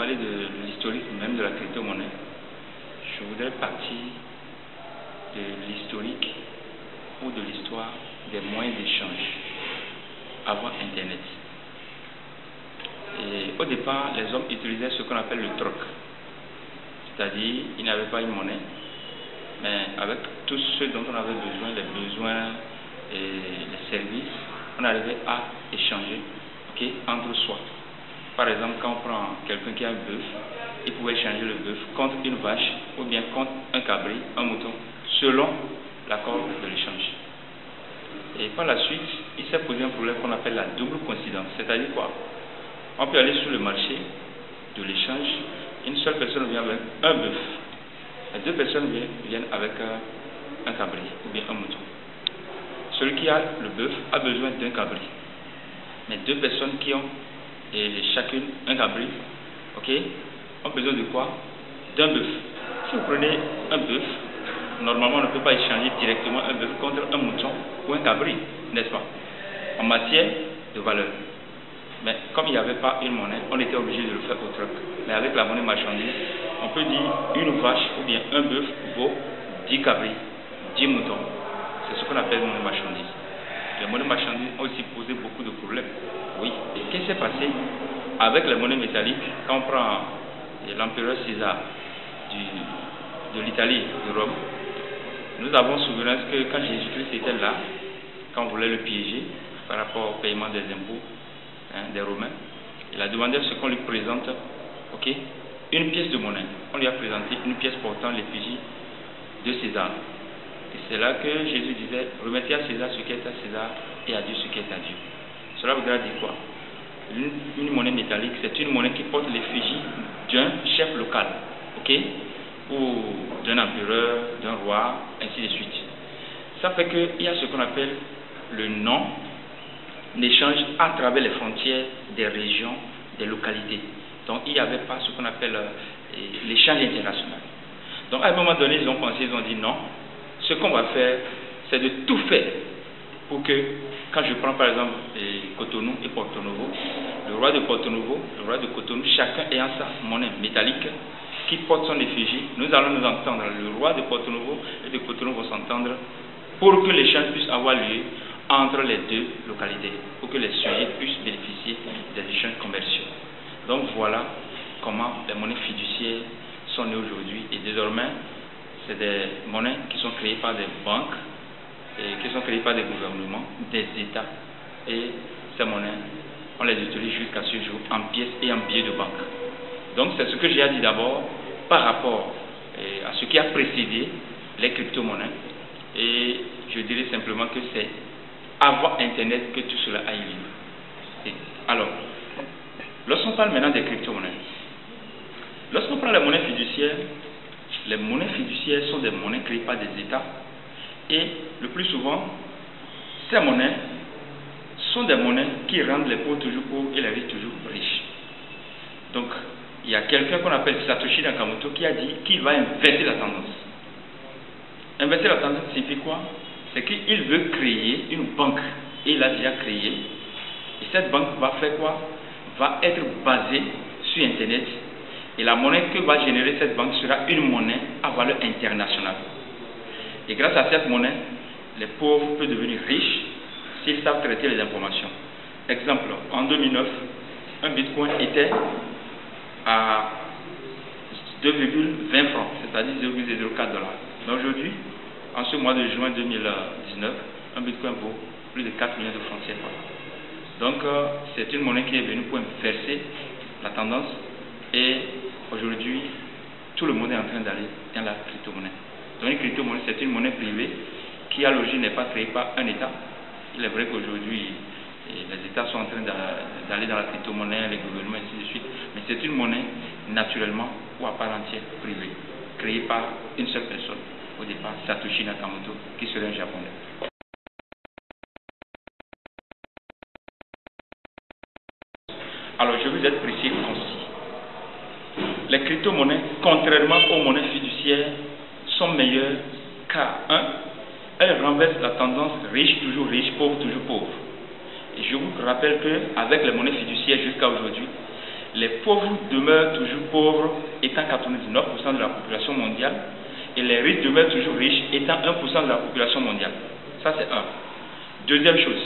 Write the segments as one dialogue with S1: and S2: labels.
S1: parler de l'historique même de la crypto-monnaie, je voudrais partir de l'historique ou de l'histoire des moyens d'échange avant Internet. Et au départ, les hommes utilisaient ce qu'on appelle le troc, c'est-à-dire ils n'avaient pas une monnaie, mais avec tout ce dont on avait besoin, les besoins et les services, on arrivait à échanger entre soi. Par exemple, quand on prend quelqu'un qui a un bœuf, il pouvait échanger le bœuf contre une vache ou bien contre un cabri, un mouton, selon l'accord de l'échange. Et par la suite, il s'est posé un problème qu'on appelle la double coïncidence. C'est-à-dire quoi? On peut aller sur le marché de l'échange, une seule personne vient avec un bœuf, et deux personnes viennent avec un cabri ou bien un mouton. Celui qui a le bœuf a besoin d'un cabri, mais deux personnes qui ont chacune un cabri, ont besoin de quoi? D'un bœuf. Si vous prenez un bœuf, normalement on ne peut pas échanger directement un bœuf contre un mouton ou un cabri, n'est-ce pas? En matière de valeur. Mais comme il n'y avait pas une monnaie, on était obligé de le faire au troc. Mais avec la monnaie marchandise, on peut dire une vache ou bien un bœuf vaut 10 cabris, 10 moutons. C'est ce qu'on appelle monnaie marchandise. Les monnaies marchandises ont aussi posé beaucoup de problèmes. Oui. Et qu'est-ce qui s'est passé avec les monnaies métalliques? Quand on prend l'empereur César de l'Italie, de Rome, nous avons souvenance que quand Jésus-Christ était là, quand on voulait le piéger par rapport au paiement des impôts des Romains, il a demandé à ce qu'on lui présente une pièce de monnaie. On lui a présenté une pièce portant l'effigie de César. Et c'est là que Jésus disait, remettez à César ce qui est à César et à Dieu ce qui est à Dieu. Cela voudra dire quoi? Une monnaie métallique, c'est une monnaie qui porte l'effigie d'un chef local, ou d'un empereur, d'un roi, ainsi de suite. Ça fait qu'il y a ce qu'on appelle le nom d'échange à travers les frontières des régions, des localités. Donc il n'y avait pas ce qu'on appelle l'échange international. Donc à un moment donné, ils ont pensé, ils ont dit non, ce qu'on va faire, c'est de tout faire pour que, quand je prends par exemple Cotonou et Porto Novo, le roi de Porto Novo, le roi de Cotonou, chacun ayant sa monnaie métallique qui porte son effigie, nous allons nous entendre, le roi de Porto Novo et de Cotonou vont s'entendre pour que l'échange puisse avoir lieu entre les deux localités, pour que les sujets puissent bénéficier des échanges commerciaux. Donc voilà comment les monnaies fiduciaires sont nées aujourd'hui, et désormais c'est des monnaies qui sont créées par des banques, et qui sont créées par des gouvernements, des États, et ces monnaies, on les utilise jusqu'à ce jour en pièces et en billets de banque. Donc c'est ce que j'ai à dire d'abord par rapport à ce qui a précédé les crypto-monnaies, et je dirais simplement que c'est avant Internet que tout cela a eu lieu. Alors, lorsqu'on parle maintenant des crypto-monnaies, lorsqu'on parle des monnaies fiduciaires sont des monnaies créées par des États, et le plus souvent, ces monnaies sont des monnaies qui rendent les pauvres toujours pauvres et les riches toujours riches. Donc, il y a quelqu'un qu'on appelle Satoshi Nakamoto qui a dit qu'il va inverser la tendance. Inverser la tendance signifie quoi? C'est qu'il veut créer une banque, et il l'a déjà créée, et cette banque va faire quoi? Va être basée sur Internet, et la monnaie que va générer cette banque sera une monnaie à valeur internationale. Et grâce à cette monnaie, les pauvres peuvent devenir riches s'ils savent traiter les informations. Exemple, en 2009, un bitcoin était à 2,20 francs, c'est-à-dire 0,04 $. Mais aujourd'hui, en ce mois de juin 2019, un bitcoin vaut plus de 4 millions de francs CFA. Donc, c'est une monnaie qui est venue pour inverser la tendance, et aujourd'hui, tout le monde est en train d'aller dans la crypto-monnaie. Donc, une crypto-monnaie, c'est une monnaie privée qui, à l'origine, n'est pas créée par un État. Il est vrai qu'aujourd'hui, les États sont en train d'aller dans la crypto-monnaie, les gouvernements, ainsi de suite. Mais c'est une monnaie, naturellement, ou à part entière, privée, créée par une seule personne. Au départ, Satoshi Nakamoto, qui serait un Japonais. Alors, je vais être précis et concis. Les crypto-monnaies, contrairement aux monnaies fiduciaires, sont meilleures car, 1, elles renversent la tendance riche toujours riche, pauvre toujours pauvre. Et je vous rappelle qu'avec les monnaies fiduciaires jusqu'à aujourd'hui, les pauvres demeurent toujours pauvres, étant 99% de la population mondiale, et les riches demeurent toujours riches, étant 1% de la population mondiale. Ça, c'est un. Deuxième chose,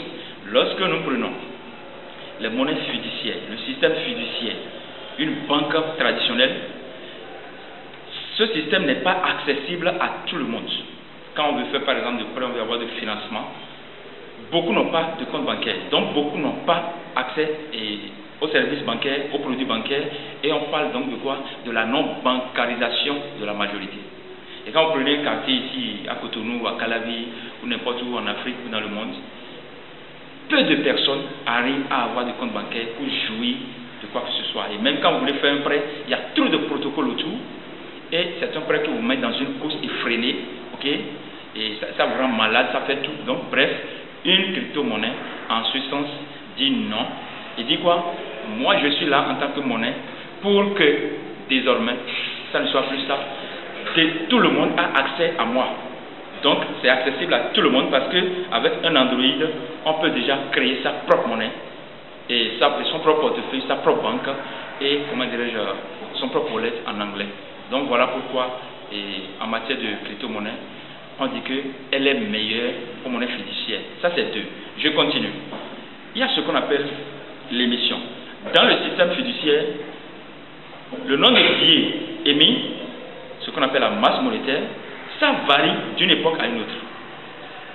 S1: lorsque nous prenons les monnaies fiduciaires, le système fiduciaire, une banque traditionnelle, ce système n'est pas accessible à tout le monde. Quand on veut faire par exemple des prêts, on veut avoir des financements, beaucoup n'ont pas de compte bancaire, donc beaucoup n'ont pas accès aux services bancaires, aux produits bancaires, et on parle donc de quoi? De la non-bancarisation de la majorité. Et quand vous prenez un quartier ici, à Cotonou, à Calavi, ou n'importe où en Afrique ou dans le monde, peu de personnes arrivent à avoir des comptes bancaires pour jouir de quoi que ce soit. Et même quand vous voulez faire un prêt, il y a trop de protocoles autour, et c'est un prêt que vous mettez dans une course effrénée, ok? Et ça vous rend malade, ça fait tout. Donc bref, une crypto-monnaie, en ce sens, dit non. Et dit quoi? Moi, je suis là en tant que monnaie pour que, désormais, ça ne soit plus ça. Tout le monde a accès à moi. Donc, c'est accessible à tout le monde parce qu'avec un Android, on peut déjà créer sa propre monnaie, et son propre portefeuille, sa propre banque, et, comment dirais-je, son propre wallet en anglais. Donc, voilà pourquoi, en matière de crypto-monnaie, on dit qu'elle est meilleure aux monnaies fiduciaires. Ça, c'est deux. Je continue. Il y a ce qu'on appelle l'émission. Dans le système fiduciaire, le nombre de billets émis, ce qu'on appelle la masse monétaire, ça varie d'une époque à une autre.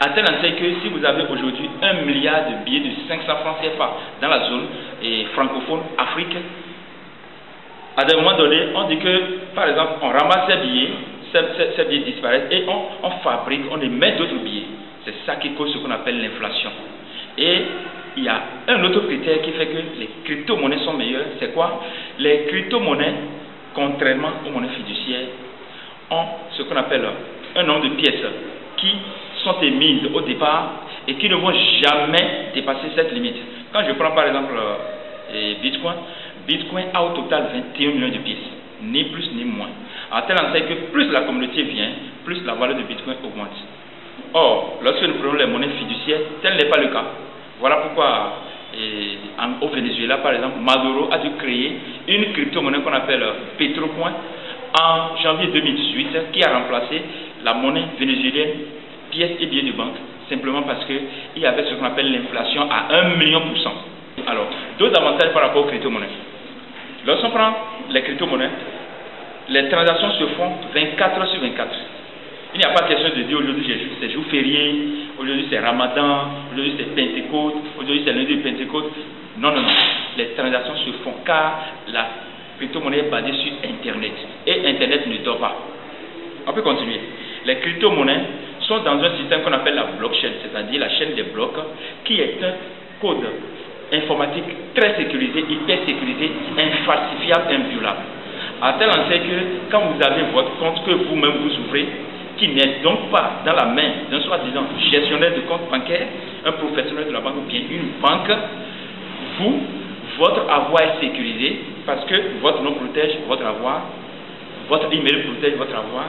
S1: À tel enseigne que si vous avez aujourd'hui 1 milliard de billets de 500 francs CFA dans la zone francophone Afrique, à un moment donné, on dit que, par exemple, on ramasse ces billets disparaissent et on fabrique, on émet d'autres billets. C'est ça qui cause ce qu'on appelle l'inflation. Et il y a un autre critère qui fait que les crypto-monnaies sont meilleures. C'est quoi? Les crypto-monnaies, contrairement aux monnaies fiduciaires, ont ce qu'on appelle un nombre de pièces qui sont émises au départ et qui ne vont jamais dépasser cette limite. Quand je prends par exemple Bitcoin a au total 21 millions de pièces, ni plus ni moins. À tel enseigne que plus la communauté vient, plus la valeur de Bitcoin augmente. Or, lorsque nous prenons les monnaies fiduciaires, tel n'est pas le cas. Voilà pourquoi au Venezuela, par exemple, Maduro a dû créer une crypto-monnaie qu'on appelle Petrocoin en janvier 2018, qui a remplacé la monnaie vénézuélienne, pièces et billets de banque, simplement parce qu'il y avait ce qu'on appelle l'inflation à 1 million %. Alors, d'autres avantages par rapport aux crypto-monnaies. Lorsqu'on prend les crypto-monnaies, les transactions se font 24 heures sur 24. Il n'y a pas question de dire aujourd'hui c'est jour férié, aujourd'hui c'est Ramadan, aujourd'hui c'est Pentecôte, aujourd'hui c'est lundi de Pentecôte. Non, non, non. Les transactions se font car la crypto-monnaie est basée sur Internet. Et Internet ne dort pas. On peut continuer. Les crypto-monnaies sont dans un système qu'on appelle la blockchain, c'est-à-dire la chaîne des blocs, qui est un code informatique très sécurisé, hyper sécurisé, infalsifiable, inviolable. À tel enseigne que quand vous avez votre compte que vous-même vous ouvrez, qui n'est donc pas dans la main d'un soi-disant gestionnaire de compte bancaire, un professionnel de la banque ou bien une banque, votre avoir est sécurisé parce que votre nom protège votre avoir, votre email protège votre avoir,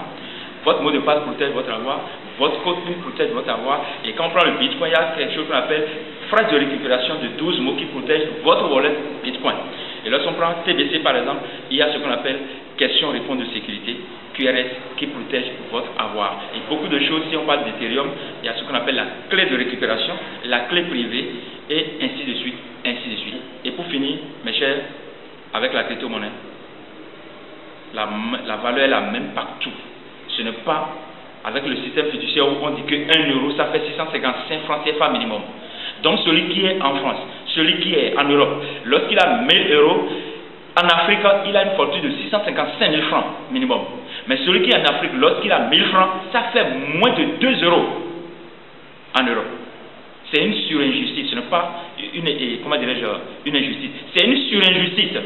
S1: votre mot de passe protège votre avoir, votre code PIN protège votre avoir. Et quand on prend le Bitcoin, il y a quelque chose qu'on appelle phrase de récupération de 12 mots qui protègent votre wallet Bitcoin. Et lorsqu'on prend TBC par exemple, il y a ce qu'on appelle question-réponse de sécurité, QRS, qui protège votre avoir. Et beaucoup de choses, si on parle d'Ethereum, il y a ce qu'on appelle la clé de récupération, la clé privée, et ainsi de suite, ainsi de suite. Et pour finir, mes chers, avec la crypto-monnaie, la valeur est la même partout. Ce n'est pas avec le système fiduciaire où on dit que 1 euro, ça fait 655 francs CFA minimum. Donc celui qui est en France, celui qui est en Europe, lorsqu'il a 1000 euros, en Afrique, il a une fortune de 655 000 francs minimum. Mais celui qui est en Afrique, lorsqu'il a 1000 francs, ça fait moins de 2 euros en Europe. C'est une surinjustice, ce n'est pas une injustice. C'est une surinjustice.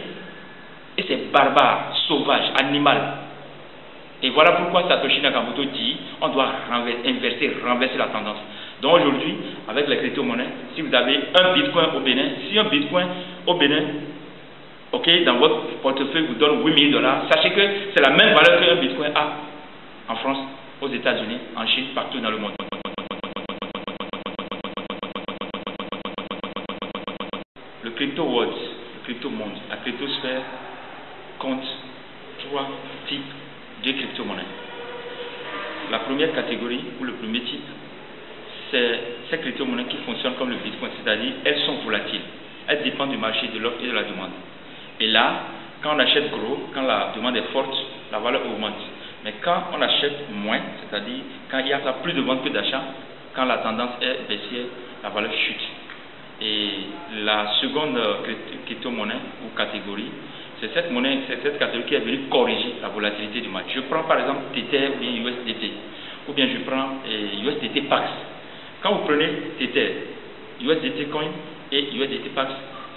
S1: Et c'est barbare, sauvage, animal. Et voilà pourquoi Satoshi Nakamoto dit on doit renverser la tendance. Donc aujourd'hui, avec les crypto-monnaies, si vous avez un bitcoin au Bénin, si un bitcoin au Bénin, dans votre portefeuille vous donne 8 000 $, sachez que c'est la même valeur qu'un bitcoin a en France, aux États-Unis, en Chine, partout dans le monde. Le crypto world, crypto-monde, la cryptosphère compte 3 types de crypto-monnaies. La première catégorie, ou le premier type, c'est ces crypto-monnaies qui fonctionnent comme le Bitcoin, c'est-à-dire elles sont volatiles. Elles dépendent du marché, de l'offre et de la demande. Et là, quand on achète gros, quand la demande est forte, la valeur augmente. Mais quand on achète moins, c'est-à-dire quand il y a plus de ventes que d'achats, quand la tendance est baissière, la valeur chute. Et la seconde crypto-monnaie ou catégorie, c'est cette monnaie, c'est cette catégorie qui est venue corriger la volatilité du marché. Je prends par exemple Tether ou bien USDT, ou bien je prends USDT Pax. Quand vous prenez Tether, USDT Coin et USDT Pax,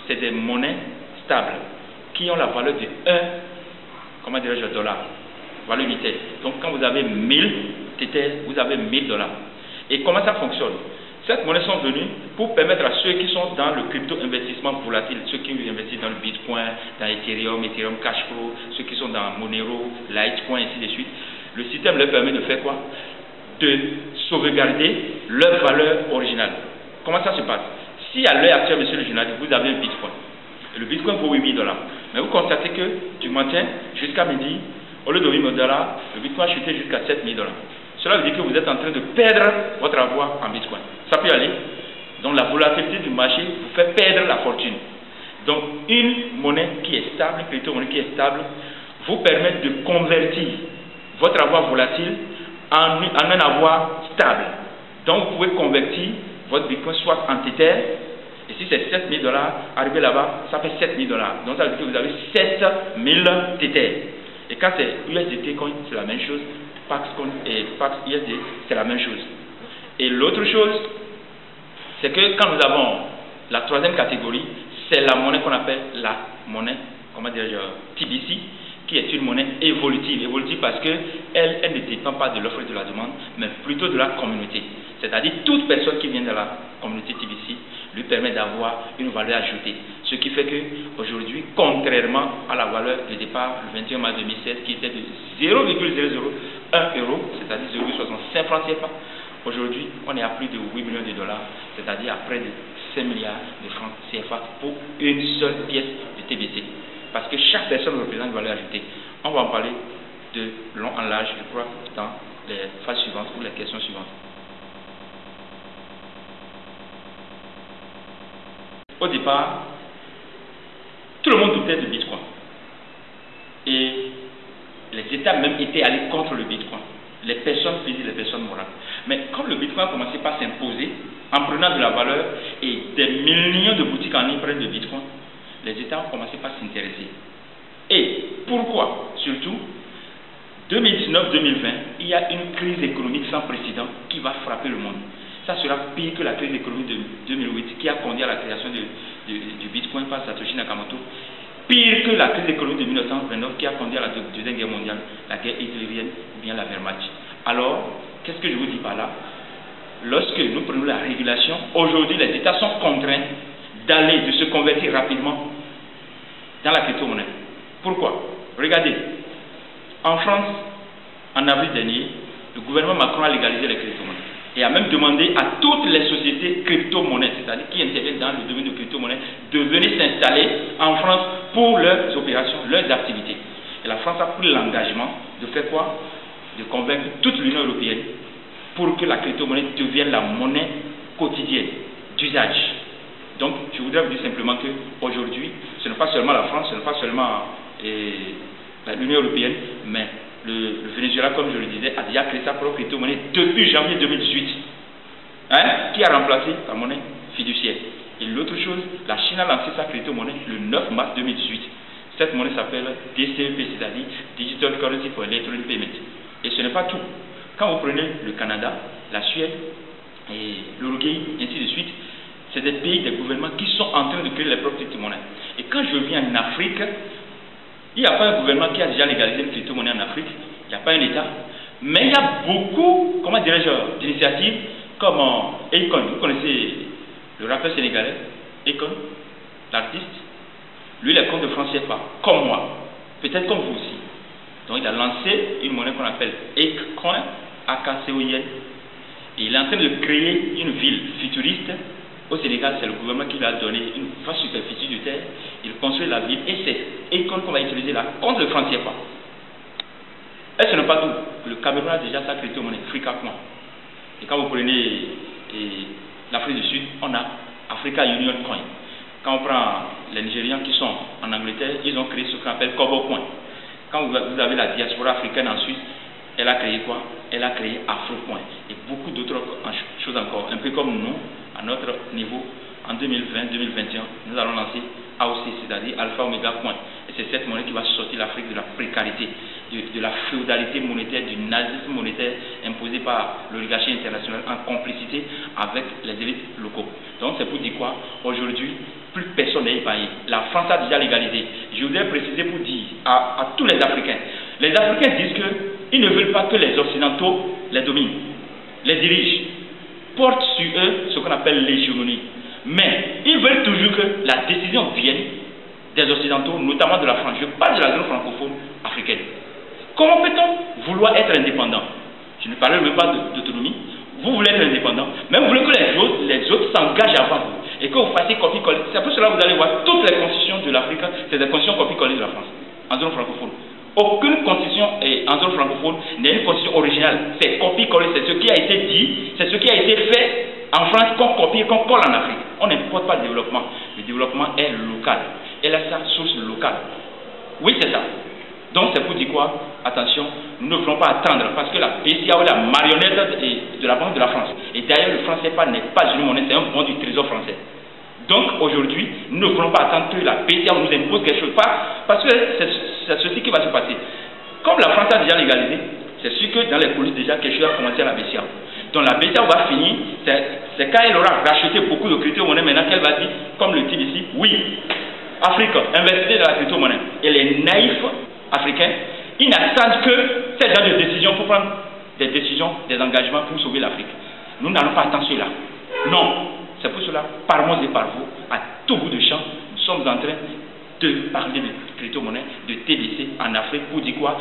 S1: c'est des monnaies stables qui ont la valeur de 1, dollar, valeur unitaire. Donc quand vous avez 1000 Tether, vous avez 1000 $. Et comment ça fonctionne? Ces monnaies sont venues pour permettre à ceux qui sont dans le crypto-investissement volatile, ceux qui investissent dans le Bitcoin, dans Ethereum, Ethereum Cashflow, ceux qui sont dans Monero, Litecoin, ainsi de suite. Le système leur permet de faire quoi? De sauvegarder leur valeur originale. Comment ça se passe? Si à l'heure actuelle, monsieur le journaliste, vous avez un Bitcoin, et le Bitcoin vaut 8 000 $, mais vous constatez que du matin jusqu'à midi, au lieu de 8 000 $, le Bitcoin a chuté jusqu'à 7 000 $. Cela veut dire que vous êtes en train de perdre votre avoir en Bitcoin. Ça peut y aller. Donc la volatilité du marché vous fait perdre la fortune. Donc une monnaie qui est stable, une crypto-monnaie qui est stable, vous permet de convertir votre avoir volatile en un avoir stable. Donc vous pouvez convertir votre Bitcoin soit en Tether, et si c'est 7 000 $, arrivé là-bas, ça fait 7 000 $. Donc ça veut dire que vous avez 7 000 Tether. Et quand c'est USDT Coin, c'est la même chose. Pax Coin et Pax USD, c'est la même chose. Et l'autre chose, c'est que quand nous avons la troisième catégorie, c'est la monnaie qu'on appelle la monnaie, comment dirais-je, TBC, qui est une monnaie évolutive. Évolutive parce qu'elle ne dépend pas de l'offre et de la demande, mais plutôt de la communauté. C'est-à-dire toute personne qui vient de la communauté TBC lui permet d'avoir une valeur ajoutée. Ce qui fait qu'aujourd'hui, contrairement à la valeur de départ le 21 mars 2016 qui était de 0,001 €, c'est-à-dire 0,65 francs CFA, aujourd'hui on est à plus de 8 millions de $, c'est-à-dire à près de 5 milliards de francs CFA pour une seule pièce de TBC. Parce que chaque personne représente une valeur ajoutée. On va en parler de long en large, je crois, dans les phases suivantes ou les questions suivantes. Au départ, tout le monde doutait de Bitcoin. Et les États même étaient allés contre le Bitcoin. Les personnes physiques, les personnes morales. Mais quand le Bitcoin a commencé par s'imposer, en prenant de la valeur et des millions de boutiques en ligne prennent de Bitcoin, les États ont commencé par s'intéresser. Et pourquoi? Surtout, 2019-2020, il y a une crise économique sans précédent qui va frapper le monde. Ça sera pire que la crise économique de 2008 qui a conduit à la création du Bitcoin par Satoshi Nakamoto. Pire que la crise économique de 1929 qui a conduit à la Deuxième Guerre mondiale, la guerre hitlérienne ou bien la Wehrmacht. Alors, qu'est-ce que je vous dis par là? Lorsque nous prenons la régulation, aujourd'hui les États sont contraints de se convertir rapidement dans la crypto-monnaie. Pourquoi? Regardez, en France, en avril dernier, le gouvernement Macron a légalisé les crypto-monnaies et a même demandé à toutes les sociétés crypto-monnaies, c'est-à-dire qui interviennent dans le domaine de crypto-monnaie, de venir s'installer en France pour leurs opérations, leurs activités. Et la France a pris l'engagement de faire quoi? De convaincre toute l'Union européenne pour que la crypto-monnaie devienne la monnaie quotidienne d'usage. Donc, je voudrais vous dire simplement qu'aujourd'hui, ce n'est pas seulement la France, ce n'est pas seulement l'Union européenne, mais le Venezuela, comme je le disais, a déjà créé sa propre crypto-monnaie depuis janvier 2018, qui a remplacé la monnaie fiduciaire. Et l'autre chose, la Chine a lancé sa crypto-monnaie le 9 mars 2018. Cette monnaie s'appelle DCEP, c'est-à-dire Digital Currency for Electronic Payment. Et ce n'est pas tout. Quand vous prenez le Canada, la Suède, et l'Uruguay, ainsi de suite, c'est des pays, des gouvernements qui sont en train de créer leurs propres crypto-monnaies. Et quand je viens en Afrique, il n'y a pas un gouvernement qui a déjà légalisé une crypto-monnaie en Afrique, il n'y a pas un État, mais il y a beaucoup, comment dirais-je, d'initiatives comme Akon. Vous connaissez le rappeur sénégalais, Akon, l'artiste. Lui, il est contre de francs CFA, comme moi, peut-être comme vous aussi. Donc il a lancé une monnaie qu'on appelle Akecoin, AKCOIN, et il est en train de créer une ville futuriste Au Sénégal, c'est le gouvernement qui lui a donné une vaste superficie de terre. Il construit la ville et c'est Econ qu'on va utiliser là contre le franc CFA. Et ce n'est pas tout. Le Cameroun a déjà sa crypto-monnaie, Free-Coin. Et quand vous prenez l'Afrique du Sud, on a Africa Union Coin. Quand on prend les Nigérians qui sont en Angleterre, ils ont créé ce qu'on appelle Kobo Coin. Quand vous avez la diaspora africaine en Suisse, elle a créé quoi? Elle a créé Afro-Coin. Et beaucoup d'autres choses encore. Un peu comme nous, à notre niveau, en 2020-2021, nous allons lancer AOC, c'est-à-dire Alpha Omega Coin. Et c'est cette monnaie qui va sortir l'Afrique de la précarité, de la féodalité monétaire, du nazisme monétaire imposé par l'oligarchie internationale en complicité avec les élites locaux. Donc c'est pour dire quoi? Aujourd'hui, plus personne n'est épargné. La France a déjà légalisé. Je voudrais préciser pour dire à tous les Africains. Les Africains disent qu'ils ne veulent pas que les Occidentaux les dominent, les dirigent, portent sur eux ce qu'on appelle l'hégémonie. Mais ils veulent toujours que la décision vienne des Occidentaux, notamment de la France. Je parle de la zone francophone africaine. Comment peut-on vouloir être indépendant? Je ne parle même pas d'autonomie. Vous voulez être indépendant, mais vous voulez que les autres s'engagent avant vous et que vous fassiez copie-coller. C'est pour cela que vous allez voir toutes les constitutions de l'Afrique, c'est des constitutions copie-collées de la France, en zone francophone. Aucune constitution en zone francophone n'est une constitution originale. C'est copie-coller, c'est ce qui a été dit, c'est ce qui a été fait en France qu'on copie et qu'on colle en Afrique. On n'importe pas le développement. Le développement est local. Elle a sa source locale. Oui, c'est ça. Donc c'est pour dire quoi? Attention, nous ne voulons pas attendre parce que la BCA ou la marionnette de la Banque de la France. Et d'ailleurs, le franc CFA n'est pas une monnaie, c'est un bon du trésor français. Donc aujourd'hui, nous ne voulons pas attendre que la BCA nous impose quelque chose. Parce que c'est ceci qui va se passer. Comme la France a déjà légalisé, c'est sûr que dans les coulisses déjà quelque chose a commencé à la BCA. Donc la BCA va finir, c'est quand elle aura racheté beaucoup de crypto-monnaies maintenant qu'elle va dire, comme le type ici, oui, Afrique, investissez dans la crypto-monnaie. Et les naïfs africains, ils n'attendent que ces genre de décisions pour prendre des décisions, des engagements pour sauver l'Afrique. Nous n'allons pas attendre cela. Non. C'est pour cela, par moi et par vous, à tout bout de champ, nous sommes en train de parler de crypto-monnaie, de TBC en Afrique pour dire quoi?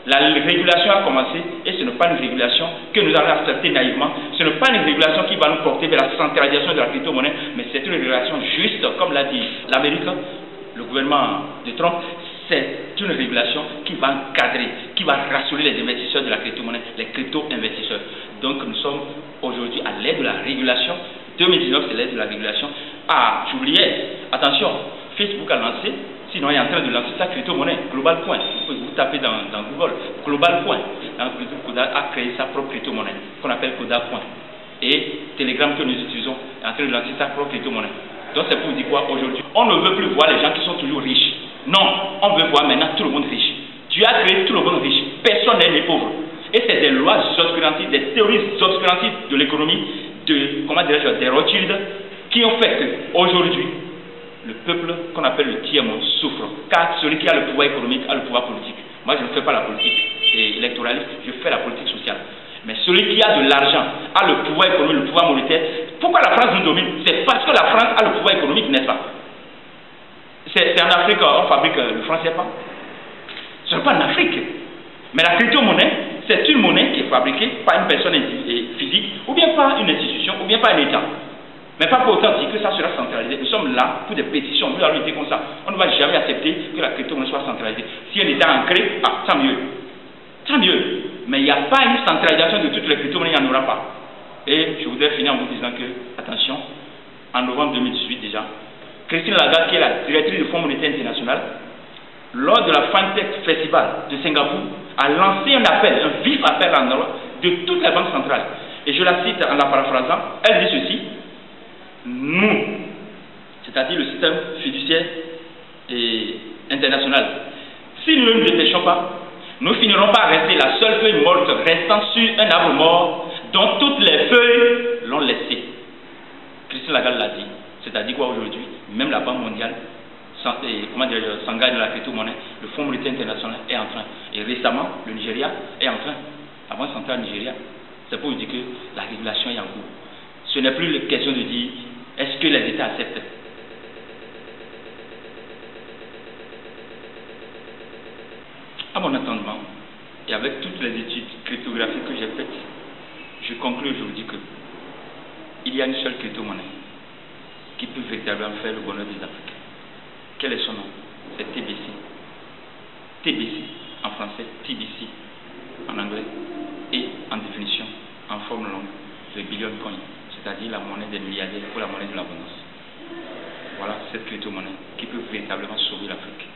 S1: La régulation a commencé et ce n'est pas une régulation que nous allons accepter naïvement. Ce n'est pas une régulation qui va nous porter vers la centralisation de la crypto-monnaie, mais c'est une régulation juste, comme l'a dit l'Amérique, le gouvernement de Trump. C'est une régulation qui va encadrer, qui va rassurer les investisseurs de la crypto-monnaie, les crypto-investisseurs. Donc nous sommes aujourd'hui à l'aide de la régulation. 2019, c'est l'aide de la régulation. Ah, j'oubliais, attention, Facebook a lancé, sinon il est en train de lancer sa crypto-monnaie, Global Coin. Vous tapez dans Google, Global Coin. Koda a créé sa propre crypto-monnaie, qu'on appelle Koda Coin. Et Telegram que nous utilisons est en train de lancer sa propre crypto-monnaie. Donc c'est pour dire quoi aujourd'hui? On ne veut plus voir les gens qui sont toujours riches. Non, on veut voir maintenant tout le monde riche. Dieu a créé tout le monde riche. Personne n'est pauvre. Et c'est des lois obscurantistes, des théories obscurantistes de l'économie, des Rothschild, qui ont fait qu'aujourd'hui, le peuple qu'on appelle le tiers-monde souffre. Car celui qui a le pouvoir économique a le pouvoir politique. Moi, je ne fais pas la politique électoraliste, je fais la politique sociale. Mais celui qui a de l'argent a le pouvoir économique, le pouvoir monétaire. Pourquoi la France nous domine? C'est parce que la France a le pouvoir économique, n'est-ce pas? C'est en Afrique, on fabrique le franc CFA. Ce n'est pas en Afrique. Mais la crypto-monnaie, c'est une monnaie qui est fabriquée par une personne physique, ou bien par une institution, ou bien par un État. Mais pas pour autant dire que ça sera centralisé. Nous sommes là pour des pétitions, nous allons lutter comme ça. On ne va jamais accepter que la crypto-monnaie soit centralisée. Si un État ancré, tant mieux. Tant mieux. Mais il n'y a pas une centralisation de toutes les crypto-monnaies, il n'y en aura pas. Et je voudrais finir en vous disant que, attention, en novembre 2018 déjà, Christine Lagarde, qui est la directrice du Fonds monétaire international, lors de la FinTech Festival de Singapour, a lancé un appel, un vif appel en Europe de toutes les banques centrales. Et je la cite en la paraphrasant, elle dit ceci: nous, c'est-à-dire le système fiduciaire et international, si nous ne nous dépêchons pas, nous finirons par rester la seule feuille morte restant sur un arbre mort dont toutes les feuilles l'ont laissé. Christine Lagarde l'a dit. C'est-à-dire quoi aujourd'hui? Même la Banque mondiale s'engage dans la crypto-monnaie, le Fonds monétaire international est en train. Et récemment, le Nigeria est en train. La Banque centrale Nigeria, c'est pour vous dire que la régulation est en cours. Ce n'est plus la question de dire est-ce que les États acceptent. À mon entendement, et avec toutes les études cryptographiques que j'ai faites, je conclus aujourd'hui que il y a une seule crypto-monnaie. qui peut véritablement faire le bonheur des Africains. Quel est son nom? C'est TBC. TBC en français, TBC en anglais, et en définition, en forme longue, le billion coin, c'est-à-dire la monnaie des milliardaires ou la monnaie de l'abondance. Voilà cette crypto-monnaie qui peut véritablement sauver l'Afrique.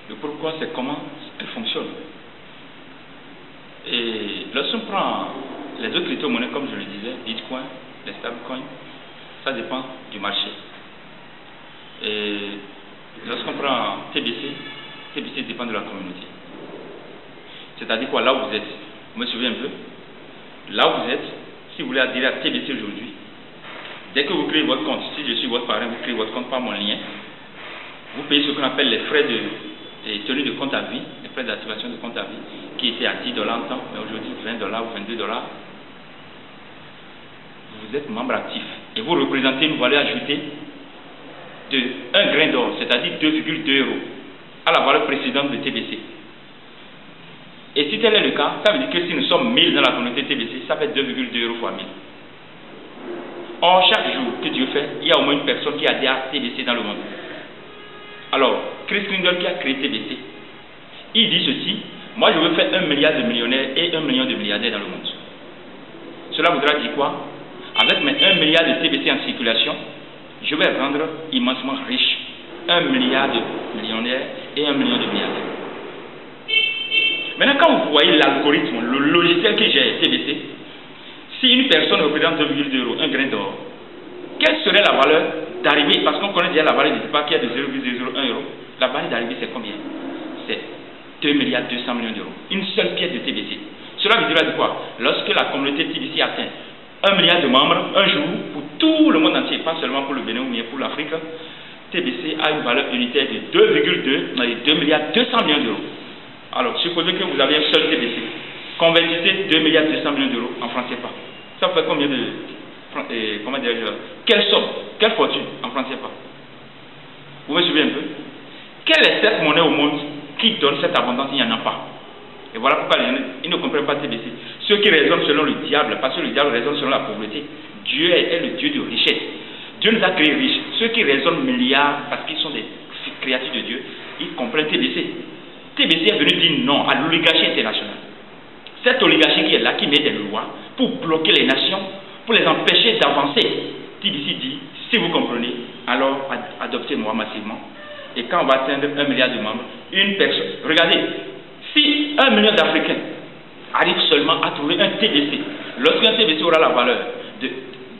S1: Le pourquoi, c'est comment elle fonctionne. Et lorsqu'on prend les autres crypto-monnaies, comme je le disais, Bitcoin, les stablecoins, ça dépend du marché. Et lorsqu'on prend TBC, TBC dépend de la communauté. C'est-à-dire quoi, là où vous êtes, vous me suivez un peu? Là où vous êtes, si vous voulez adhérer à TBC aujourd'hui, dès que vous créez votre compte, si je suis votre parrain, vous créez votre compte par mon lien, vous payez ce qu'on appelle les frais de tenue de compte à vie, les frais d'activation de compte à vie, qui étaient à $10 en temps, mais aujourd'hui $20 ou $22. Vous êtes membre actif et vous représentez une valeur ajoutée de 1 grain d'or, c'est-à-dire 2,2 € à la valeur précédente de TBC. Et si tel est le cas, ça veut dire que si nous sommes 1000 dans la communauté TBC, ça fait 2,2 € fois 1000. Or, chaque jour que Dieu fait, il y a au moins une personne qui adhère à TBC dans le monde. Alors, Chris Kringle qui a créé TBC, il dit ceci: moi je veux faire 1 milliard de millionnaires et 1 million de milliardaires dans le monde. Cela voudra dire quoi? Avec mes 1 milliard de TBC en circulation, je vais rendre immensement riche 1 milliard de millionnaires et 1 million de milliardaires. Maintenant, quand vous voyez l'algorithme, le logiciel que j'ai TBC, si une personne représente 2,2 €, 1 grain d'or, quelle serait la valeur d'arrivée? Parce qu'on connaît déjà la valeur du départ qui est de 0,01 €. La valeur d'arrivée, c'est combien? C'est 2 milliards 200 millions d'euros. Une seule pièce de TBC. Cela veut dire quoi? Lorsque la communauté TBC atteint 1 milliard de membres, un jour, pour tout le monde entier, pas seulement pour le Bénin ou bien pour l'Afrique, TBC a une valeur unitaire de 2 milliards 200 millions d'euros. Alors, supposez que vous avez un seul TBC. Convertissez 2 milliards 200 millions d'euros en francs CFA. Ça fait combien de... comment dire, quelle somme, quelle fortune en francs CFA? Vous me suivez un peu? Quelle est cette monnaie au monde qui donne cette abondance? Il n'y en a pas. Et voilà pourquoi ils ne comprennent pas TBC. Ceux qui raisonnent selon le diable, parce que le diable raisonne selon la pauvreté. Dieu est le Dieu de richesse. Dieu nous a créés riches. Ceux qui raisonnent milliards, parce qu'ils sont des créatures de Dieu, ils comprennent TBC. TBC est venu dire non à l'oligarchie internationale. Cette oligarchie qui est là, qui met des lois pour bloquer les nations, pour les empêcher d'avancer. TBC dit, si vous comprenez, alors adoptez-moi massivement. Et quand on va atteindre 1 milliard de membres, une personne, regardez, si 1 million d'Africains arrivent seulement à trouver un TBC, lorsqu'un TBC aura la valeur de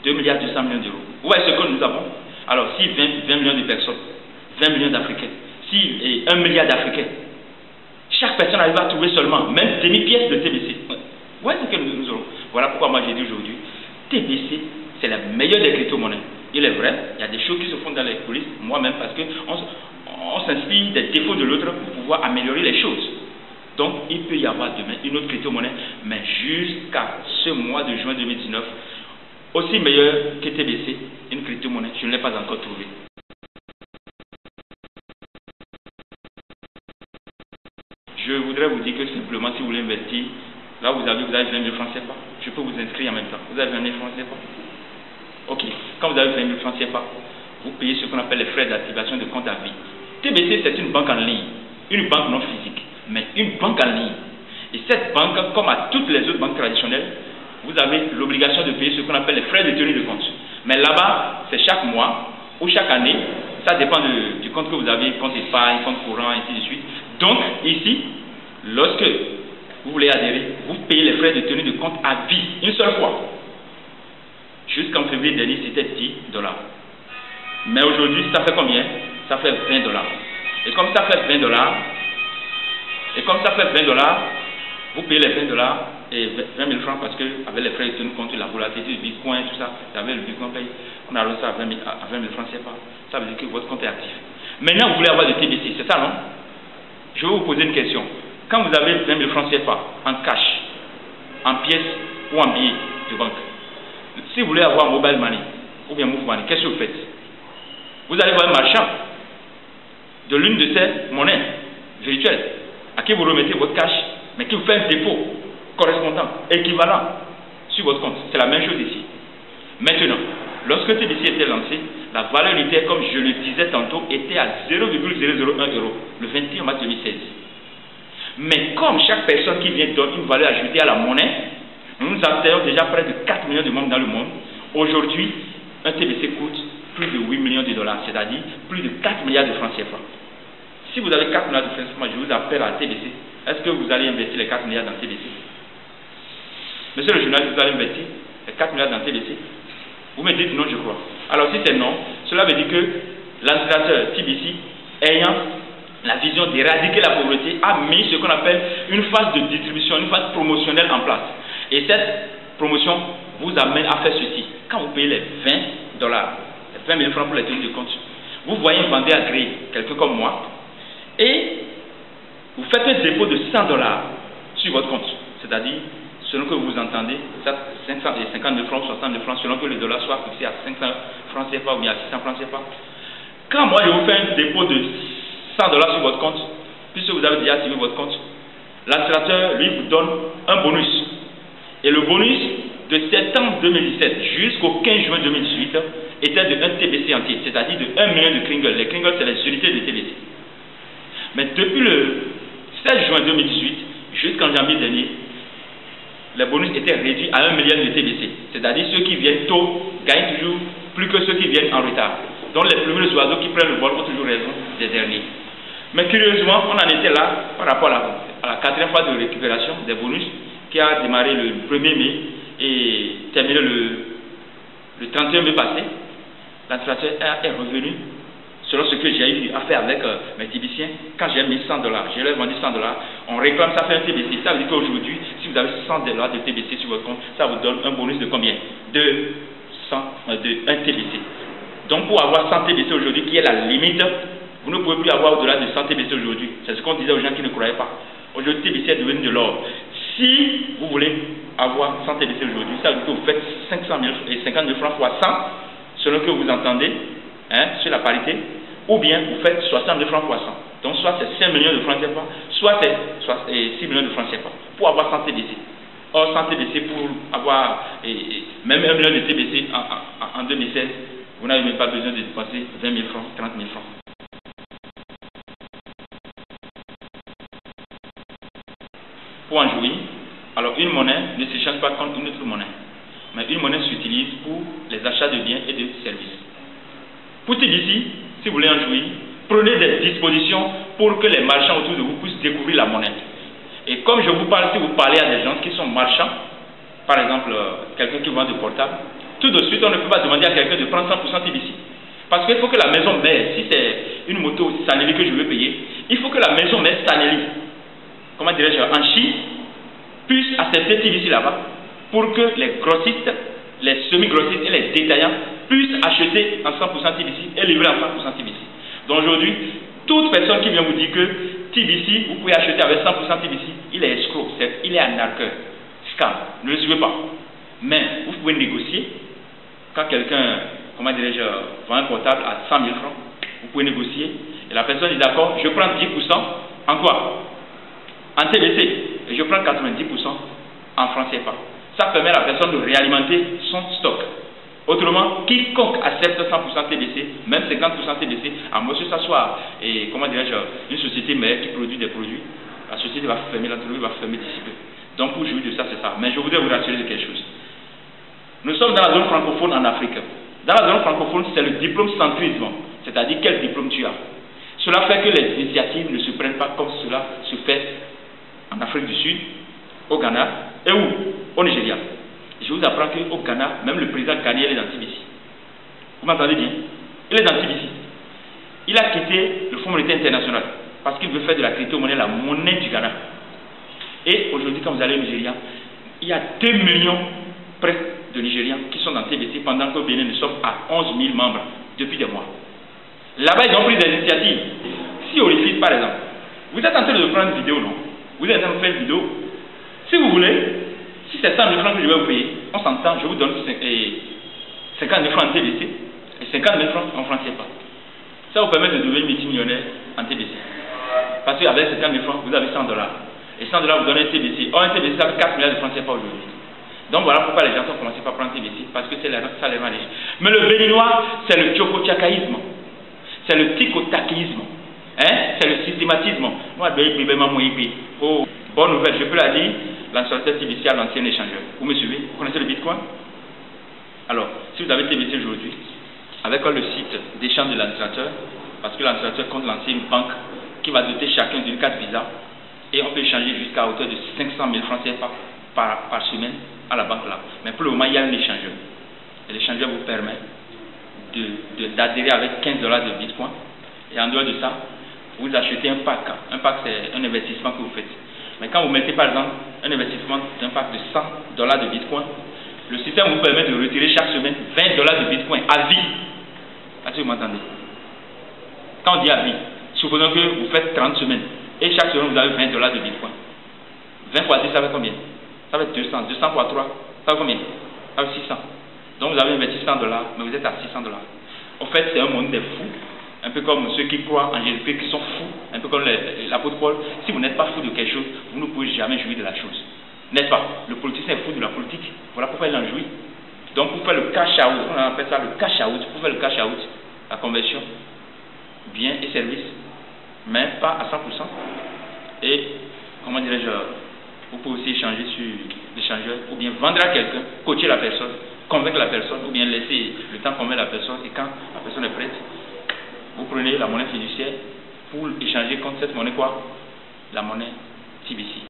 S1: 2 milliards 200 millions d'euros, vous voyez ce que nous avons? Alors, si 20 millions de personnes, 20 millions d'Africains, si 1 milliard d'Africains, chaque personne arrive à trouver seulement, même demi-pièce de TBC. Vous voyez ce que nous aurons? Voilà pourquoi moi j'ai dit aujourd'hui, TBC, c'est la meilleure des crypto-monnaies. Il est vrai, il y a des choses qui se font dans les coulisses, moi-même, parce qu'on s'inspire des défauts de l'autre pour pouvoir améliorer les choses. Donc, il peut y avoir demain une autre crypto-monnaie, mais jusqu'à ce mois de juin 2019, aussi meilleure que TBC, une crypto-monnaie, je ne l'ai pas encore trouvée. Je voudrais vous dire que simplement, si vous voulez investir, là vous avez 20 000 francs CFA, je peux vous inscrire en même temps. Vous avez 20 000 francs CFA. Ok, quand vous avez 20 000 francs CFA, vous payez ce qu'on appelle les frais d'activation de compte à vie. TBC, c'est une banque en ligne, une banque non physique, mais une banque en ligne. Et cette banque, comme à toutes les autres banques traditionnelles, vous avez l'obligation de payer ce qu'on appelle les frais de tenue de compte. Mais là-bas, c'est chaque mois ou chaque année, ça dépend du compte que vous avez, compte épargne, compte courant, ainsi de suite. Donc, ici, lorsque vous voulez adhérer, vous payez les frais de tenue de compte à vie, une seule fois. Jusqu'en février dernier, c'était $10. Mais aujourd'hui, ça fait combien? Ça fait $20. Et comme ça fait $20, vous payez les $20 et 20 000 francs parce que avec les frais de tenue de compte, la volatilité du Bitcoin, tout ça, vous savez, le Bitcoin paye, on a reçu ça à 20 000 francs CFA. Ça veut dire que votre compte est actif. Maintenant, vous voulez avoir de TBC, c'est ça, non? Je vais vous poser une question. Quand vous avez 20 000 francs CFA en cash, en pièces ou en billets de banque, si vous voulez avoir mobile money ou bien move money, qu'est-ce que vous faites? Vous allez voir un marchand de l'une de ces monnaies virtuelles à qui vous remettez votre cash, mais qui vous fait un dépôt correspondant, équivalent sur votre compte. C'est la même chose ici. Maintenant, lorsque TBC était lancé, la valeur unitaire, comme je le disais tantôt, était à 0,001 € le 21 mars 2016. Mais comme chaque personne qui vient donne une valeur ajoutée à la monnaie, nous atteignons déjà près de 4 millions de membres dans le monde. Aujourd'hui, un TBC coûte plus de 8 millions de dollars, c'est-à-dire plus de 4 milliards de francs CFA. Si vous avez 4 milliards de francs CFA, je vous appelle à TBC. Est-ce que vous allez investir les 4 milliards dans TBC? Monsieur le journaliste, vous allez investir les 4 milliards dans TBC? Vous me dites non, je crois. Alors si c'est non, cela veut dire que l'installateur TBC, ayant la vision d'éradiquer la pauvreté, a mis ce qu'on appelle une phase de distribution, une phase promotionnelle en place. Et cette promotion vous amène à faire ceci. Quand vous payez les 20 dollars, les 20 000 francs pour les tenues de compte, vous voyez un vendeur agréé, quelqu'un comme moi, et vous faites un dépôt de 100 dollars sur votre compte. C'est-à-dire, selon que vous entendez, 550 francs, 60 francs, selon que le dollar soit fixé à 500 francs CFA ou bien à 600 francs CFA. Quand moi je vous fais un dépôt de 100 dollars sur votre compte, puisque vous avez déjà activé votre compte, l'installateur, lui, vous donne un bonus. Et le bonus de septembre 2017 jusqu'au 15 juin 2018 était de 1 TBC entier, c'est-à-dire de 1 million de Kringles. Les Kringles, c'est les unités de TBC. Mais depuis le 16 juin 2018 jusqu'en janvier dernier, les bonus étaient réduits à 1 milliard de TBC. C'est-à-dire ceux qui viennent tôt gagnent toujours plus que ceux qui viennent en retard. Donc les premiers oiseaux qui prennent le vol ont toujours raison des derniers. Mais curieusement, on en était là par rapport à la quatrième phase de récupération des bonus qui a démarré le 1er mai et terminé le 31 mai passé. L'installateur est revenu selon ce que j'ai eu à faire avec mes TBCiens. Quand j'ai mis 100 dollars, je leur ai vendu 100 dollars, on réclame, ça fait un TBC. Ça veut dire qu'aujourd'hui, si vous avez 100 dollars de TBC sur votre compte, ça vous donne un bonus de combien? De 1 TBC. Donc pour avoir 100 TBC aujourd'hui, qui est la limite, vous ne pouvez plus avoir au-delà de 100 TBC aujourd'hui. C'est ce qu'on disait aux gens qui ne croyaient pas. Aujourd'hui, TBC est devenu de l'or. Si vous voulez avoir 100 TBC aujourd'hui, ça veut dire que vous faites 500 000 et 50 000 francs fois 100, selon que vous entendez, sur la parité, ou bien vous faites 60 000 francs fois 100. Donc soit c'est 5 millions de francs CFA, soit c'est 6 millions de francs CFA, pour avoir 100 TBC. Or 100 TBC pour avoir même 1 million de TBC en 2016, vous n'avez même pas besoin de dépenser 20 000 francs, 30 000 francs. Pour en jouir, alors une monnaie ne s'échange pas contre une autre monnaie, mais une monnaie s'utilise pour les achats de biens et de services. Pour TBC, si vous voulez en jouir, prenez des dispositions pour que les marchands autour de vous puissent découvrir la monnaie. Et comme je vous parle, si vous parlez à des gens qui sont marchands, par exemple quelqu'un qui vend des portables, tout de suite on ne peut pas demander à quelqu'un de prendre 100% TBC. Parce qu'il faut que la maison mère, si c'est une moto Sanelli que je veux payer, il faut que la maison mère Sanelli, comment dirais-je, en Chine, puisse accepter TBC là-bas pour que les grossistes, les semi-grossistes et les détaillants puissent acheter en 100% TBC et livrer en 100% TBC. Donc aujourd'hui, toute personne qui vient vous dire que TBC, vous pouvez acheter avec 100% TBC, il est escroc, il est un arnaqueur, scam, ne le suivez pas. Mais vous pouvez négocier, quand quelqu'un, comment dirais-je, vend un portable à 100 000 francs, vous pouvez négocier, et la personne dit d'accord, je prends 10% en quoi? En TBC, et je prends 90% en francs CFA. Ça permet à la personne de réalimenter son stock. Autrement, quiconque accepte 100% TBC, même 50% TBC, à moins que ça soit, comment dirais-je, une société mère qui produit des produits, la société va fermer, l'entreprise va fermer d'ici peu. Donc pour jouir de ça, c'est ça. Mais je voudrais vous rassurer de quelque chose. Nous sommes dans la zone francophone en Afrique. Dans la zone francophone, c'est le diplôme centrisme, c'est-à-dire quel diplôme tu as. Cela fait que les initiatives ne se prennent pas comme cela se fait en Afrique du Sud, au Ghana et où? Au Nigeria. Je vous apprends qu'au Ghana, même le président ghanéen est dans TBC. Vous m'entendez bien? Il est dans TBC. Il a quitté le Fonds monétaire international parce qu'il veut faire de la crypto-monnaie la monnaie du Ghana. Et aujourd'hui, quand vous allez au Nigeria, il y a 2 millions presque de Nigériens qui sont dans TBC pendant qu'au Bénin, nous sommes à 11 000 membres depuis des mois. Là-bas, ils ont pris des initiatives. Si Olifis, par exemple, vous êtes en train de prendre une vidéo, non? Vous êtes en train de faire une vidéo. Si vous voulez, si c'est 100 000 francs que je vais vous payer, on s'entend, je vous donne 50 000 francs en TBC et 50 000 francs en francs CFA. Ça vous permet de devenir multimillionnaire en TBC. Parce qu'avec 50 000 francs, vous avez 100 dollars. Et 100 dollars vous donnez un TBC. Or, un TBC, ça fait 4 milliards de francs CFA aujourd'hui. Donc voilà pourquoi les gens ont commencé par prendre TBC, parce que c'est ça les manège. Mais le béninois, c'est le tchokotiakaïsme. C'est le tikotakisme. Hein? C'est le systématisme. Moi, oh, bonne nouvelle, je peux la dire, l'administrateur TBC a lancé un échangeur. Vous me suivez? Vous connaissez le Bitcoin? Alors, si vous avez TBC aujourd'hui, avec le site d'échange de l'administrateur, parce que l'administrateur compte lancer une banque qui va doter chacun d'une carte Visa, et on peut échanger jusqu'à hauteur de 500 000 francs CFA par semaine à la banque là. Mais pour le moment, il y a un échangeur. Et l'échangeur vous permet d'adhérer avec 15 dollars de Bitcoin. Et en dehors de ça, vous achetez un pack. Un pack, c'est un investissement que vous faites. Mais quand vous mettez par exemple un investissement d'un pack de 100 dollars de Bitcoin, le système vous permet de retirer chaque semaine 20 dollars de Bitcoin à vie. Est-ce que vous m'entendez? Quand on dit à vie, supposons que vous faites 30 semaines et chaque semaine vous avez 20 dollars de Bitcoin. 20 fois 10, ça fait combien? Ça fait 200. 200 fois 3, ça fait combien? Ça fait 600. Donc vous avez investi 100 dollars, mais vous êtes à 600 dollars. En fait, c'est un monde des fous. Un peu comme ceux qui croient en Jésus-Christ, qui sont fous. Un peu comme l'apôtre Paul. Si vous n'êtes pas fou de quelque chose, vous ne pouvez jamais jouir de la chose. N'est-ce pas? Le politicien est fou de la politique. Voilà pourquoi il en jouit. Donc pour faire le cash out, on appelle ça le cash out. Pour faire le cash out, la conversion, biens et services, mais pas à 100%. Et, comment dirais-je, vous pouvez aussi échanger sur l'échangeur, ou bien vendre à quelqu'un, coacher la personne, convaincre la personne, ou bien laisser le temps convaincre la personne, et quand la personne est prête, vous prenez la monnaie fiduciaire pour échanger contre cette monnaie quoi? La monnaie TBC.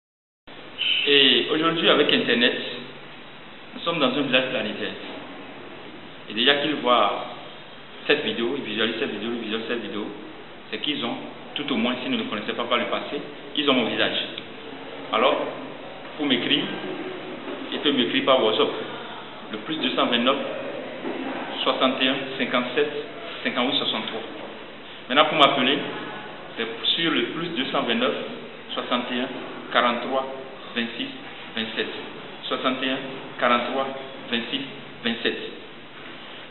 S1: Et aujourd'hui, avec Internet, nous sommes dans un village planétaire. Et déjà qu'ils voient cette vidéo, ils visualisent cette vidéo, c'est qu'ils ont, tout au moins s'ils ne me connaissaient pas par le passé, ils ont mon visage. Alors, pour m'écrire, ils peuvent m'écrire par WhatsApp. Le plus 229 61 57 58 63. Maintenant, pour m'appeler, c'est sur le plus 229 61 43 26 27. 61 43 26 27.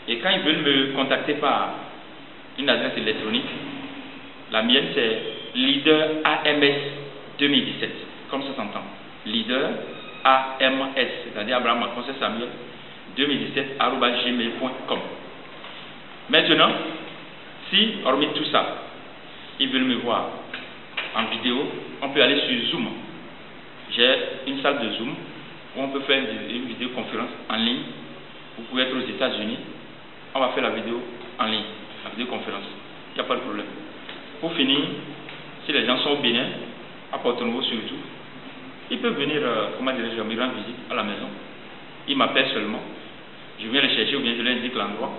S1: Et quand ils veulent me contacter par une adresse électronique, la mienne c'est leader AMS 2017, comme ça s'entend. Leader AMS, c'est-à-dire Abraham Conseil Samuel 2017@gmail.com. Maintenant, si, hormis tout ça, ils veulent me voir en vidéo, on peut aller sur Zoom. J'ai une salle de Zoom où on peut faire une vidéoconférence en ligne. Vous pouvez être aux États-Unis, on va faire la vidéo en ligne, la vidéoconférence. Il n'y a pas de problème. Pour finir, si les gens sont au Bénin, à Porto-Novo surtout, ils peuvent venir, comment dirais-je, me rendre visite à la maison. Ils m'appellent seulement. Je viens les chercher ou bien je leur indique l'endroit.